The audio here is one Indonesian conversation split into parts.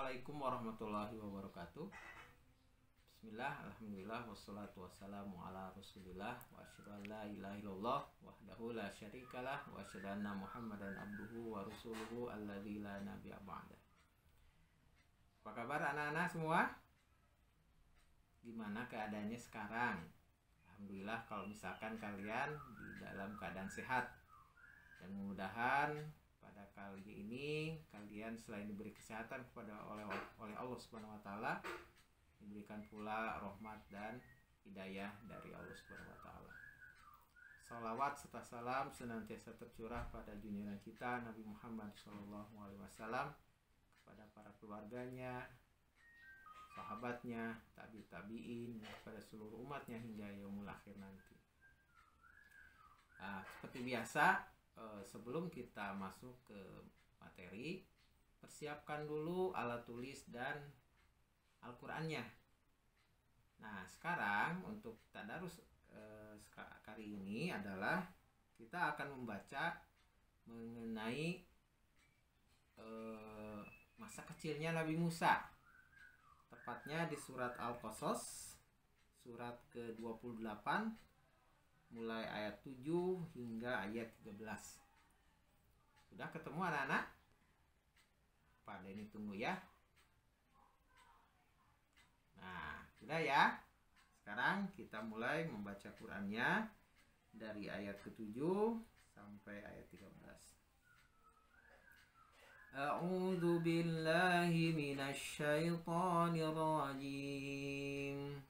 Assalamualaikum warahmatullahi wabarakatuh. Bismillah, alhamdulillah, wassalatu wassalamu ala rasulillah, wa asyhadu an la ilaha illallah wahdahu la syarikalah, wa asyhadu anna muhammadan abduhu wa rasuluhu alladzi la nabiyya ba'da. Apa kabar anak-anak semua? Gimana keadaannya sekarang? Alhamdulillah kalau misalkan kalian di dalam keadaan sehat. Dan mudah-mudahan pada kali ini kalian selain diberi kesehatan oleh Allah Subhanahu wa taala, diberikan pula rahmat dan hidayah dari Allah Subhanahu wa taala. Salawat serta salam senantiasa tercurah pada junjungan kita Nabi Muhammad SAW, kepada para keluarganya, sahabatnya, tabi'in, kepada seluruh umatnya hingga yaumul akhir nanti. Seperti biasa, sebelum kita masuk ke materi, persiapkan dulu alat tulis dan Al-Qur'annya. Nah, sekarang untuk tadarus kali ini adalah kita akan membaca mengenai masa kecilnya Nabi Musa. Tepatnya di surat Al-Qasas, surat ke-28, mulai ayat 7 hingga ayat 13. Sudah ketemu anak-anak? Pada ini tunggu ya. Nah, sudah ya. Sekarang kita mulai membaca Qur'annya dari ayat ke-7 sampai ayat 13. A'udzu billahi minasy syaithanir rajim.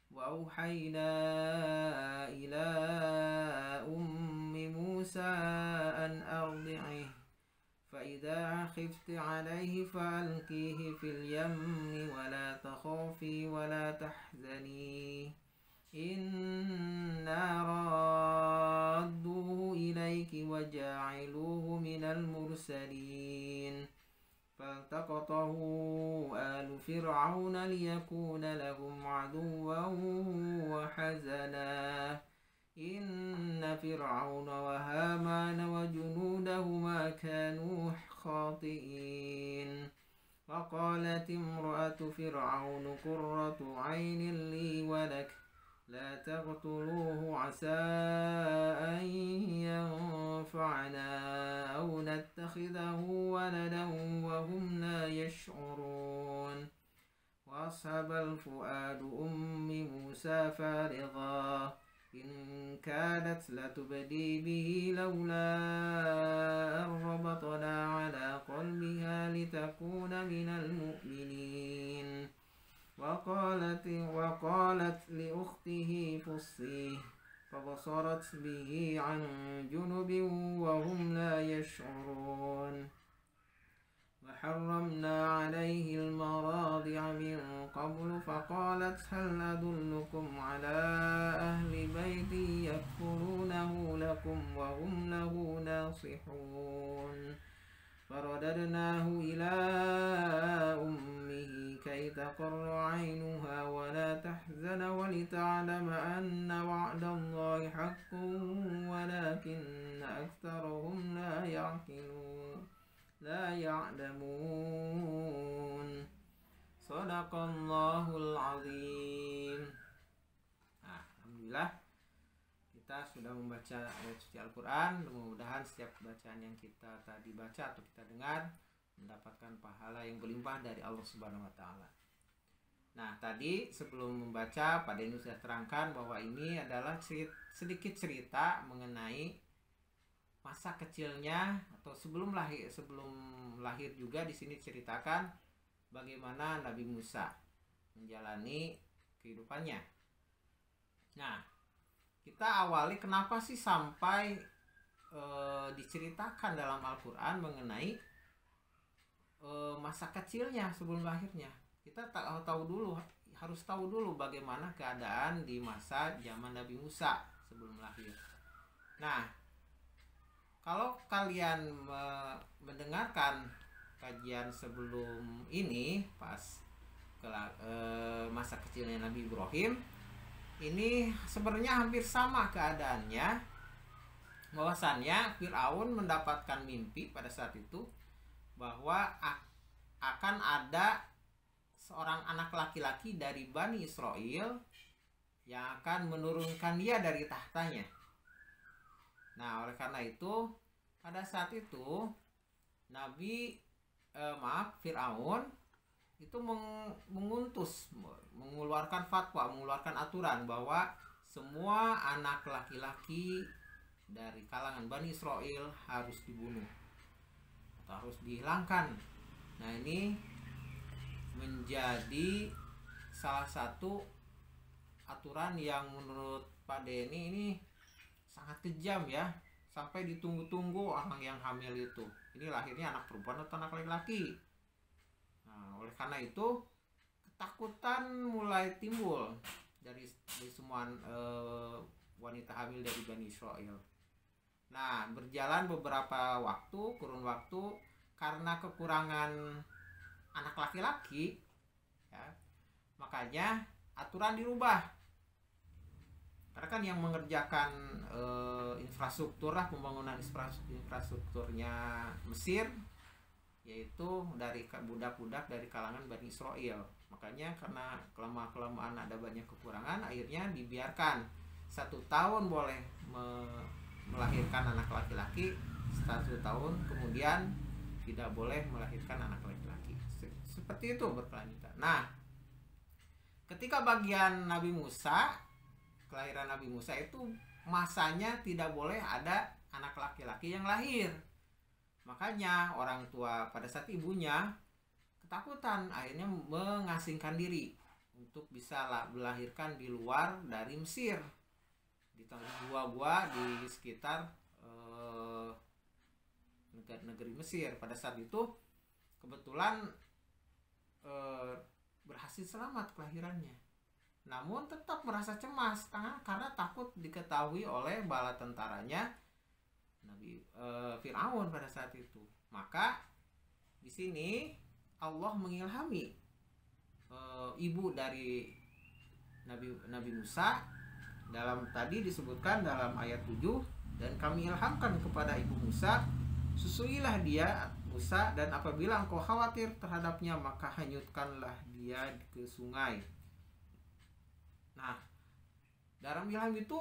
Wa auhayna ila ummi Musa an ardi'ih fa idza khifti 'alayhi fa'alqihi fil yammi wa la takhafi wa la tahzani inna radduhu ilayki wa ja'iluhu minal mursalin. فالتقطه آل فرعون ليكون لهم عدوا وحزنا إن فرعون وهامان وجنودهما كانوا خاطئين. وقالت امرأة فرعون قرة عين لي ولك لا تقتلوه عسى أن ينفعنا أو نتخذه ولدا وهم لا يشعرون. وأصحب الفؤاد أم موسى فارغا إن كادت لتبدي به لولا أن ربطنا على قلبها لتكون من المؤمنين. وقالت لأخته قصيه فبصرت به عن جنب وهم لا يشعرون. وحرمنا عليه المراضع من قبل فقالت هل أدلكم على أهل بيت يكفلونه لكم وهم له ناصحون. فرددناه إلى أمه كي تقر عينها ولا تحزن ولتعلم أن وعد الله حق ولكن أكثرهم لا يعلمون. صدق الله العظيم. Alhamdulillah kita sudah membaca ayat suci Al-Quran. Mudah-mudahan setiap bacaan yang kita tadi baca atau kita dengar mendapatkan pahala yang berlimpah dari Allah Subhanahu wa taala. Nah, tadi sebelum membaca, Pak Denu sudah terangkan bahwa ini adalah sedikit cerita mengenai masa kecilnya atau sebelum lahir juga. Di sini ceritakan bagaimana Nabi Musa menjalani kehidupannya. Nah, kita awali kenapa sih sampai diceritakan dalam Al-Quran mengenai masa kecilnya sebelum lahirnya. Kita harus tahu dulu bagaimana keadaan di masa zaman Nabi Musa sebelum lahir. Nah, kalau kalian mendengarkan kajian sebelum ini pas masa kecilnya Nabi Ibrahim, ini sebenarnya hampir sama keadaannya. Bahwasannya Fir'aun mendapatkan mimpi pada saat itu bahwa akan ada seorang anak laki-laki dari Bani Israel yang akan menurunkan dia dari tahtanya. Nah, oleh karena itu pada saat itu Firaun itu mengeluarkan fatwa, mengeluarkan aturan bahwa semua anak laki-laki dari kalangan Bani Israel harus dibunuh atau harus dihilangkan. Nah, ini menjadi salah satu aturan yang menurut Pak Denny ini sangat kejam ya, sampai ditunggu-tunggu orang yang hamil itu. Ini lahirnya anak perempuan atau anak laki-laki. Nah, oleh karena itu ketakutan mulai timbul dari semua wanita hamil dari Bani Israel. Nah, berjalan beberapa kurun waktu, karena kekurangan anak laki-laki ya, makanya aturan dirubah. Karena kan yang mengerjakan infrastruktur lah, pembangunan infrastrukturnya Mesir, yaitu dari budak-budak dari kalangan Bani Israel. Makanya karena kelamaan ada banyak kekurangan, akhirnya dibiarkan 1 tahun boleh melahirkan anak laki-laki, 1 tahun kemudian tidak boleh melahirkan anak laki-laki. Seperti itu berkelanjutan. Nah, ketika bagian Nabi Musa, kelahiran Nabi Musa itu masanya tidak boleh ada anak laki-laki yang lahir. Makanya orang tua pada saat ibunya ketakutan, akhirnya mengasingkan diri untuk bisa melahirkan di luar dari Mesir, di gua-gua di sekitar negeri Mesir. Pada saat itu kebetulan berhasil selamat kelahirannya, namun tetap merasa cemas karena takut diketahui oleh bala tentaranya Nabi Firaun pada saat itu. Maka di sini Allah mengilhami ibu dari Nabi Musa, dalam tadi disebutkan dalam ayat 7, dan kami ilhamkan kepada ibu Musa, susuilah dia Musa, dan apabila engkau khawatir terhadapnya maka hanyutkanlah dia ke sungai. Nah, dalam ilham itu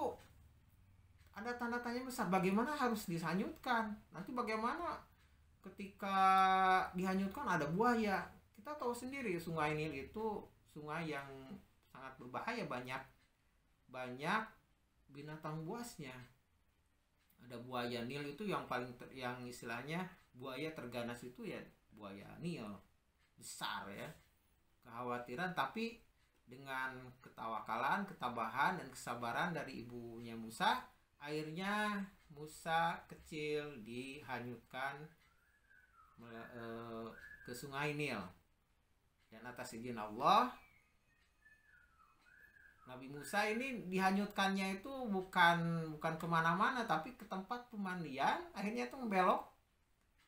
ada tanda tanya besar, bagaimana harus dihanyutkan, nanti bagaimana ketika dihanyutkan ada buaya. Kita tahu sendiri sungai Nil itu sungai yang sangat berbahaya, banyak binatang buasnya. Ada buaya Nil itu yang yang istilahnya buaya terganas itu ya buaya Nil, besar ya. Kekhawatiran, tapi dengan ketawakalan, ketabahan dan kesabaran dari ibunya Musa, akhirnya Musa kecil dihanyutkan ke sungai Nil. Dan atas izin Allah, Nabi Musa ini dihanyutkannya itu bukan kemana-mana, tapi ke tempat pemandian. Akhirnya itu membelok.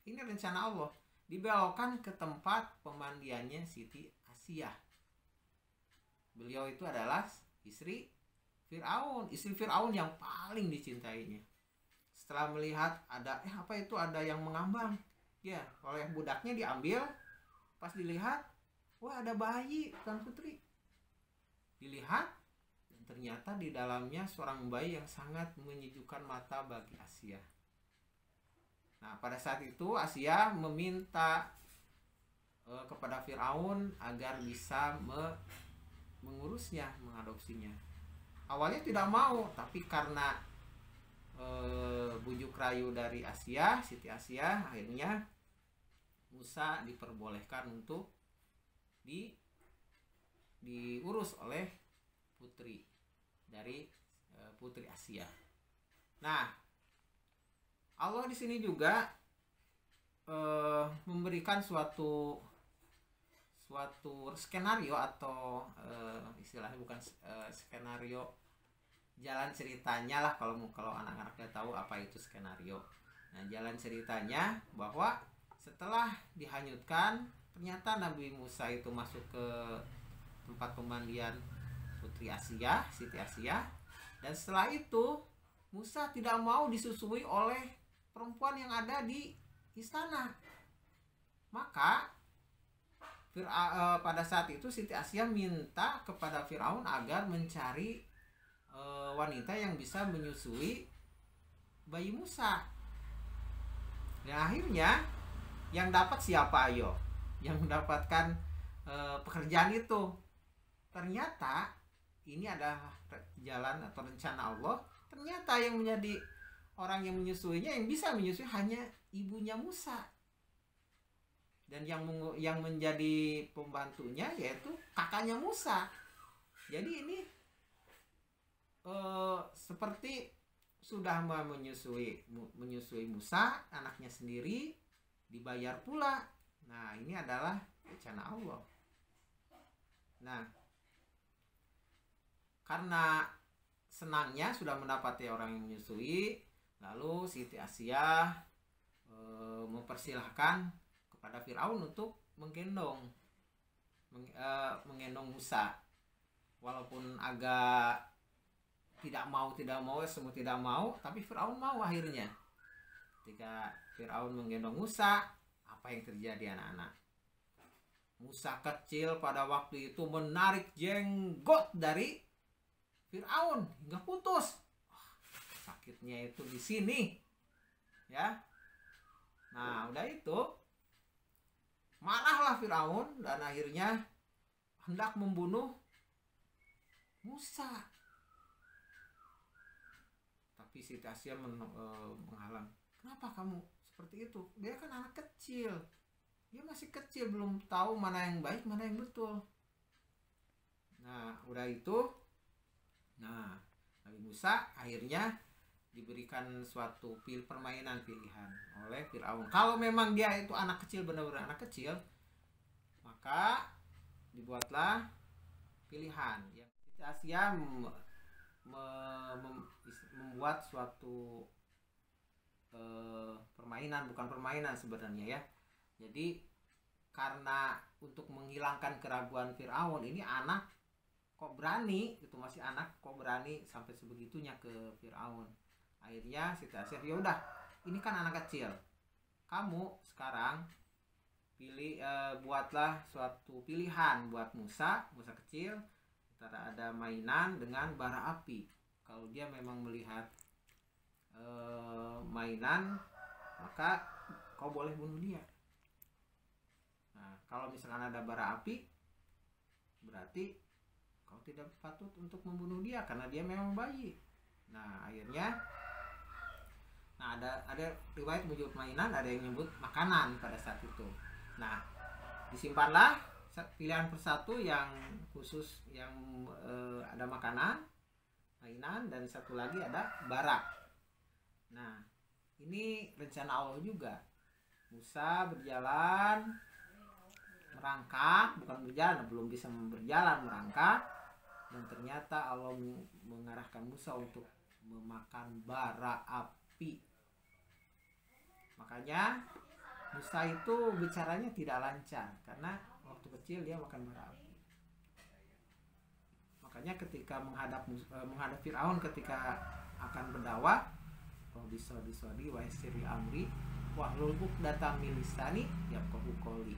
Ini rencana Allah, dibelokkan ke tempat pemandiannya Siti Asiyah. Beliau itu adalah istri Firaun yang paling dicintainya. Setelah melihat ada ada yang mengambang, ya oleh budaknya diambil. Pas dilihat, wah ada bayi, bukan putri. Dilihat, dan ternyata di dalamnya seorang bayi yang sangat menyejukkan mata bagi Asiyah. Nah, pada saat itu Asiyah meminta kepada Firaun agar bisa mengurusnya, mengadopsinya. Awalnya tidak mau, tapi karena bujuk rayu dari Siti Asiyah, akhirnya Musa diperbolehkan untuk diurus oleh putri dari putri Asiyah. Nah, Allah di sini juga memberikan suatu skenario atau istilahnya bukan skenario, jalan ceritanya lah, kalau anak-anak udah tahu apa itu skenario. Nah, jalan ceritanya bahwa setelah dihanyutkan, ternyata Nabi Musa itu masuk ke tempat pemandian putri Asiyah, Siti Asiyah, dan setelah itu Musa tidak mau disusui oleh perempuan yang ada di istana. Maka pada saat itu Siti Asia minta kepada Firaun agar mencari wanita yang bisa menyusui bayi Musa. Dan akhirnya yang dapat siapa, ayo? Yang mendapatkan pekerjaan itu. Ternyata ini adalah jalan atau rencana Allah. Ternyata yang menjadi orang yang menyusuinya, yang bisa menyusui hanya ibunya Musa. Dan yang menjadi pembantunya yaitu kakaknya Musa. Jadi ini seperti sudah menyusui Musa, anaknya sendiri, dibayar pula. Nah, ini adalah rencana Allah. Nah, karena senangnya sudah mendapati orang yang menyusui, lalu Siti Asia mempersilahkan kepada Firaun untuk menggendong Musa. Walaupun agak tidak mau, semua tidak mau, tapi Firaun mau akhirnya. Ketika Firaun menggendong Musa, apa yang terjadi anak-anak? Musa kecil pada waktu itu menarik jenggot dari Firaun hingga putus. Sakitnya itu di sini, ya. Nah, udah itu marahlah Firaun dan akhirnya hendak membunuh Musa. Tapi Siti Asia menghalang. Kenapa kamu seperti itu? Dia kan anak kecil. Dia masih kecil, belum tahu mana yang baik, mana yang betul. Nah, udah itu. Nah, Nabi Musa akhirnya diberikan suatu permainan pilihan oleh Firaun. Kalau memang dia itu anak kecil, benar-benar anak kecil, maka dibuatlah pilihan. Yang Siti Asia membuat suatu permainan, bukan permainan sebenarnya ya. Jadi karena untuk menghilangkan keraguan Firaun, ini anak kok berani, itu masih anak kok berani sampai sebegitunya ke Firaun. Akhirnya Siti Asia, ya udah, ini kan anak kecil, kamu sekarang buatlah suatu pilihan buat Musa kecil, antara ada mainan dengan bara api. Kalau dia memang melihat mainan, maka kau boleh bunuh dia. Nah, kalau misalkan ada bara api, berarti kau tidak patut untuk membunuh dia karena dia memang bayi. Nah, akhirnya ada riwayat menyebut mainan, ada yang menyebut makanan pada saat itu. Nah, disimpanlah pilihan persatu yang khusus, yang ada makanan, mainan, dan satu lagi ada bara. Nah, ini rencana Allah juga. Musa berjalan, merangkak, bukan berjalan, belum bisa berjalan, merangkak, dan ternyata Allah mengarahkan Musa untuk memakan bara api. Makanya Musa itu bicaranya tidak lancar karena waktu kecil dia makan bara api. Makanya ketika menghadap Firaun, ketika akan berdakwah, Rabbi wa yassir amri wahlul 'uqdatam min lisani yafqahu qawli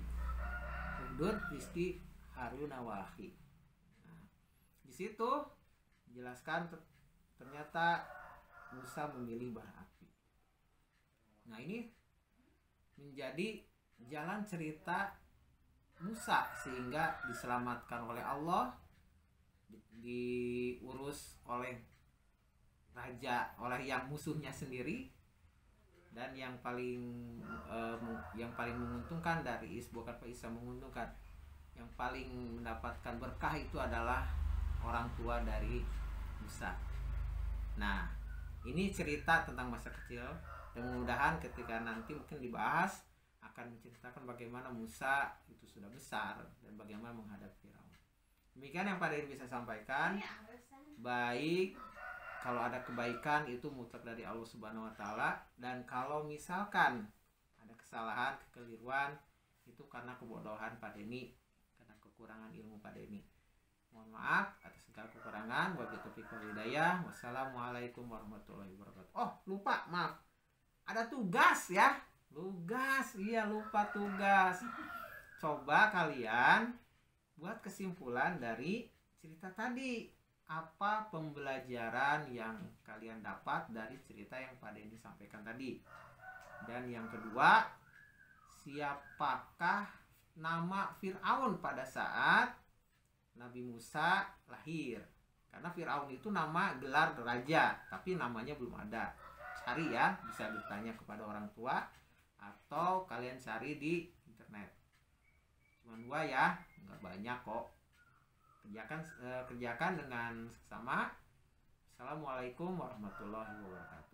udud rizqi Haruna wa akhi. Nah, di situ dijelaskan ternyata Musa memilih bara api. Nah, ini menjadi jalan cerita Musa sehingga diselamatkan oleh Allah, diurus oleh raja, oleh yang musuhnya sendiri, dan yang paling menguntungkan dari bukan Pak Isa menguntungkan, yang paling mendapatkan berkah itu adalah orang tua dari Musa. Nah, ini cerita tentang masa kecil, dan mudah-mudahan ketika nanti mungkin dibahas akan menceritakan bagaimana Musa itu sudah besar dan bagaimana menghadapi Firaun. Demikian yang Pak Dewi bisa sampaikan. Baik, kalau ada kebaikan itu mutlak dari Allah Subhanahu wa taala, dan kalau misalkan ada kesalahan, kekeliruan, itu karena kebodohan Pak Deni, karena kekurangan ilmu Pak Deni. Mohon maaf atas segala kekurangan. Wabillahi taufiq wal hidayah. Wassalamualaikum warahmatullahi wabarakatuh. Oh, lupa, maaf. Ada tugas ya. Tugas, iya lupa tugas. coba kalian buat kesimpulan dari cerita tadi. Apa pembelajaran yang kalian dapat dari cerita yang Pak Denny sampaikan tadi? Dan yang kedua, siapakah nama Fir'aun pada saat Nabi Musa lahir? Karena Fir'aun itu nama gelar raja, tapi namanya belum ada. Cari ya, bisa bertanya kepada orang tua atau kalian cari di internet. Cuma 2 ya, nggak banyak kok. Kerjakan dengan sesama. Assalamualaikum warahmatullahi wabarakatuh.